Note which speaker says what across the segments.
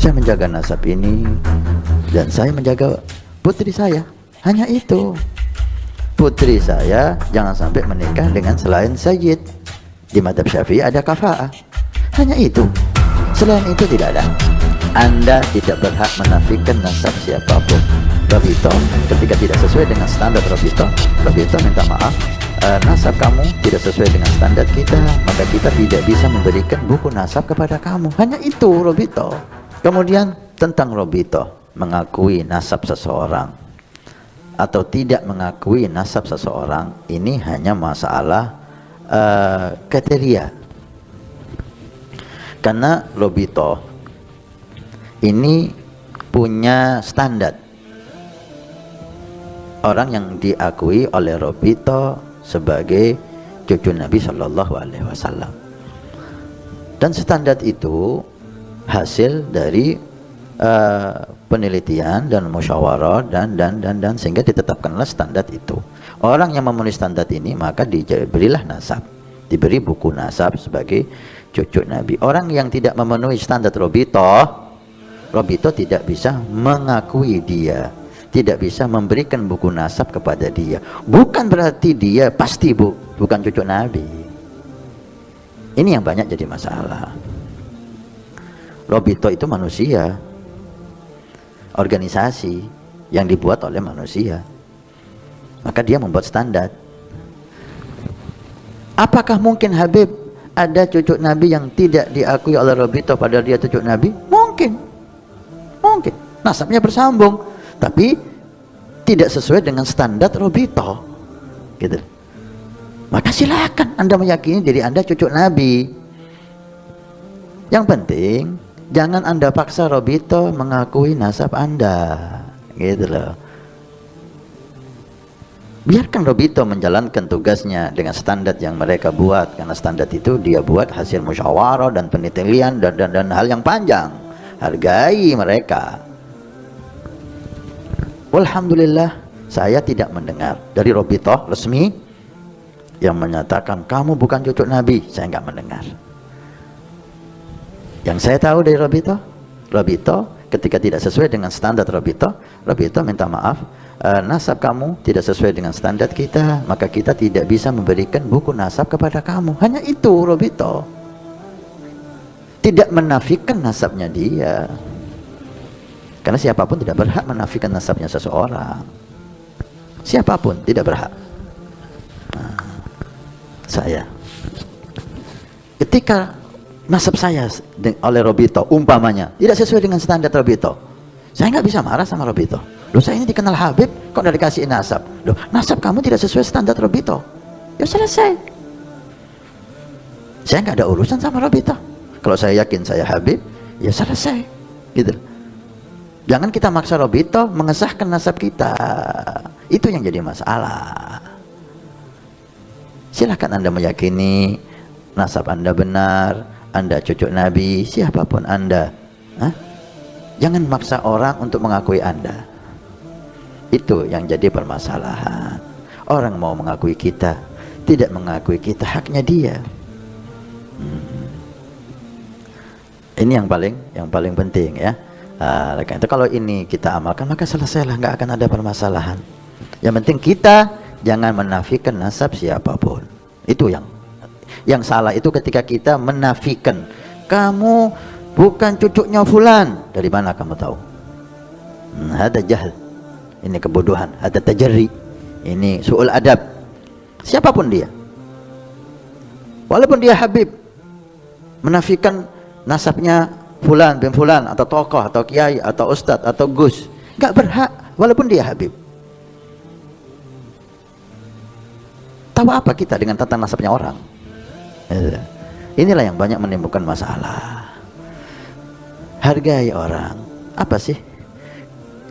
Speaker 1: Saya menjaga nasab ini dan saya menjaga putri saya. Hanya itu. Putri saya jangan sampai menikah dengan selain sayyid. Di madzhab Syafi'i ada kafa'ah. Hanya itu. Selain itu tidak ada. Anda tidak berhak menafikan nasab siapapun. Robito, ketika tidak sesuai dengan standar Robito minta maaf, nasab kamu tidak sesuai dengan standar kita, maka kita tidak bisa memberikan buku nasab kepada kamu. Hanya itu Robito. Kemudian tentang Robito mengakui nasab seseorang atau tidak mengakui nasab seseorang, ini hanya masalah kriteria. Karena Robito ini punya standar. Orang yang diakui oleh Robito sebagai cucu Nabi Shallallahu Alaihi Wasallam, dan standar itu hasil dari penelitian dan musyawarah dan sehingga ditetapkanlah standar itu. Orang yang memenuhi standar ini maka diberilah nasab, diberi buku nasab sebagai cucu Nabi. Orang yang tidak memenuhi standar Robito tidak bisa mengakui dia, tidak bisa memberikan buku nasab kepada dia. Bukan berarti dia pasti bukan cucu Nabi. Ini yang banyak jadi masalah. Robito itu manusia, organisasi yang dibuat oleh manusia, maka dia membuat standar. Apakah mungkin Habib ada cucu Nabi yang tidak diakui oleh Robito padahal dia cucu Nabi? Mungkin, nasabnya bersambung, tapi tidak sesuai dengan standar Robito, gitu. Maka silakan Anda meyakini diri Anda cucu Nabi. Yang penting jangan Anda paksa Robito mengakui nasab Anda, gitu loh. Biarkan Robito menjalankan tugasnya dengan standar yang mereka buat, karena standar itu dia buat hasil musyawarah dan penelitian dan hal yang panjang. Hargai mereka. Alhamdulillah, saya tidak mendengar dari Robito resmi yang menyatakan kamu bukan cucu Nabi. Saya nggak mendengar. Yang saya tahu dari Robito ketika tidak sesuai dengan standar Robito minta maaf, nasab kamu tidak sesuai dengan standar kita, maka kita tidak bisa memberikan buku nasab kepada kamu. Hanya itu Robito. Tidak menafikan nasabnya dia. Karena siapapun tidak berhak menafikan nasabnya seseorang. Siapapun tidak berhak. Saya, ketika nasab saya oleh Robito umpamanya tidak sesuai dengan standar Robito, saya nggak bisa marah sama Robito. Loh, saya ini dikenal Habib, kok udah dikasih nasab? Loh, nasab kamu tidak sesuai standar Robito. Ya selesai. Saya nggak ada urusan sama Robito. Kalau saya yakin saya Habib, ya selesai, gitu. Jangan kita maksa Robito mengesahkan nasab kita. Itu yang jadi masalah. Silakan Anda meyakini nasab Anda benar, Anda cucu Nabi, siapapun Anda. Jangan maksa orang untuk mengakui Anda. Itu yang jadi permasalahan. Orang mau mengakui kita, tidak mengakui kita, haknya dia. Ini yang paling penting ya. Itu kalau ini kita amalkan maka selesailah, nggak akan ada permasalahan. Yang penting kita jangan menafikan nasab siapapun. Itu yang salah itu ketika kita menafikan, kamu bukan cucunya fulan. Dari mana kamu tahu? Ada jahil, ini kebodohan, ada tajarri, ini su'ul adab. Siapapun dia, walaupun dia Habib, menafikan nasabnya fulan bin fulan, atau tokoh, atau kiai, atau ustadz, atau gus, nggak berhak walaupun dia Habib. Tahu apa kita dengan tentang nasabnya orang? Inilah yang banyak menimbulkan masalah. Hargai orang. Apa sih?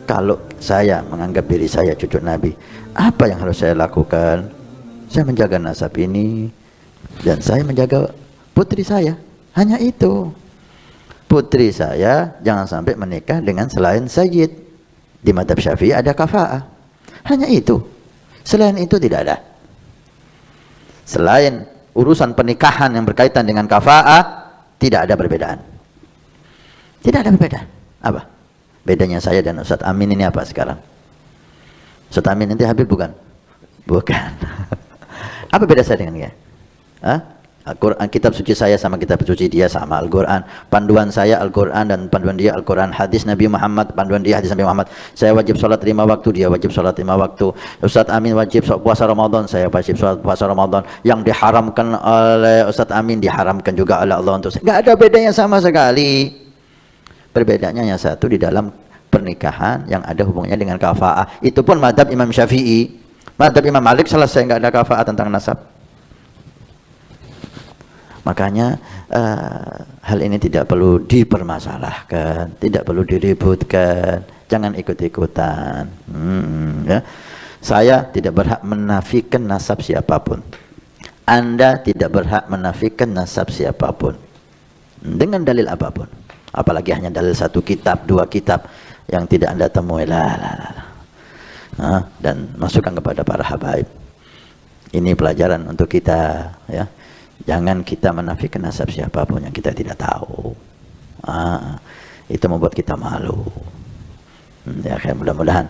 Speaker 1: Kalau saya menganggap diri saya cucu Nabi, apa yang harus saya lakukan? Saya menjaga nasab ini dan saya menjaga putri saya. Hanya itu. Putri saya jangan sampai menikah dengan selain sayyid. Di madzhab Syafi'i ada kafa'ah. Hanya itu. Selain itu tidak ada. Selain urusan pernikahan yang berkaitan dengan kafa'ah, tidak ada perbedaan. Tidak ada perbedaan. Apa? Bedanya saya dan Ustadz Amin ini apa sekarang? Ustadz Amin nanti Habib bukan? Bukan. Apa beda saya dengan dia? Hah? Al-Quran, kitab suci saya sama kitab suci dia sama. Al-Quran, panduan saya Al-Quran dan panduan dia Al-Quran. Hadis Nabi Muhammad, panduan dia hadis Nabi Muhammad. Saya wajib sholat 5 waktu, dia wajib sholat 5 waktu. Ustadz Amin wajib puasa Ramadan, saya wajib puasa Ramadan. Yang diharamkan oleh Ustadz Amin diharamkan juga oleh Allah untuk saya. Nggak ada bedanya sama sekali. Perbedaannya yang satu di dalam pernikahan yang ada hubungannya dengan kafa'ah. Itu pun madhab Imam Syafi'i. Madhab Imam Malik selesai, nggak ada kafa'ah tentang nasab. Makanya hal ini tidak perlu dipermasalahkan, tidak perlu diributkan, jangan ikut-ikutan. Ya. Saya tidak berhak menafikan nasab siapapun. Anda tidak berhak menafikan nasab siapapun dengan dalil apapun. Apalagi hanya dalil 1 kitab, 2 kitab yang tidak Anda temui. Dan masukkan kepada para habaib. Ini pelajaran untuk kita, ya. Jangan kita menafikan nasab siapapun yang kita tidak tahu. Itu membuat kita malu. Ya, mudah-mudahan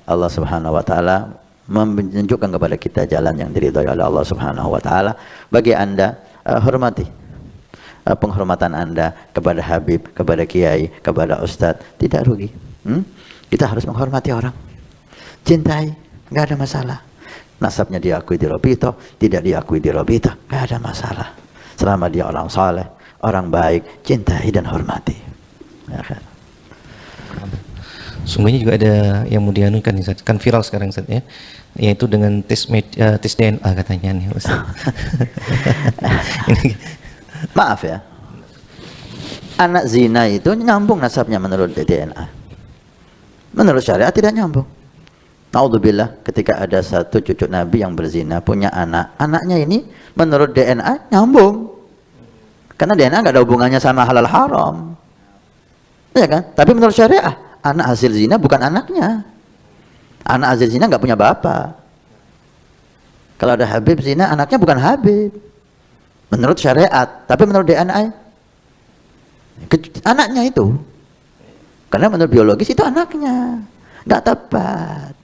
Speaker 1: Allah Subhanahu wa taala menunjukkan kepada kita jalan yang diridhai oleh Allah Subhanahu wa taala. Bagi Anda, hormati penghormatan Anda kepada Habib, kepada Kiai, kepada Ustadz, tidak rugi. Kita harus menghormati orang. Cintai, nggak ada masalah. Nasabnya diakui di Robito, tidak diakui di Robito, nggak ada masalah. Selama dia orang saleh, orang baik, cintai dan hormati. Ya kan?
Speaker 2: Sungguhnya juga ada yang mau dianukan, kan viral sekarang, Ustaz, ya, yaitu dengan tes DNA katanya nih, Ustaz.
Speaker 1: Maaf ya, anak zina itu nyambung nasabnya menurut DNA. Menurut syariat tidak nyambung. Naudzubillah, ketika ada satu cucu Nabi yang berzina, punya anak, anaknya ini menurut DNA nyambung, karena DNA nggak ada hubungannya sama halal haram, ya kan? Tapi menurut syariah, anak hasil zina bukan anaknya. Anak hasil zina nggak punya bapak. Kalau ada Habib zina, anaknya bukan Habib menurut syariat, tapi menurut DNA anaknya itu, karena menurut biologis itu anaknya, nggak tepat.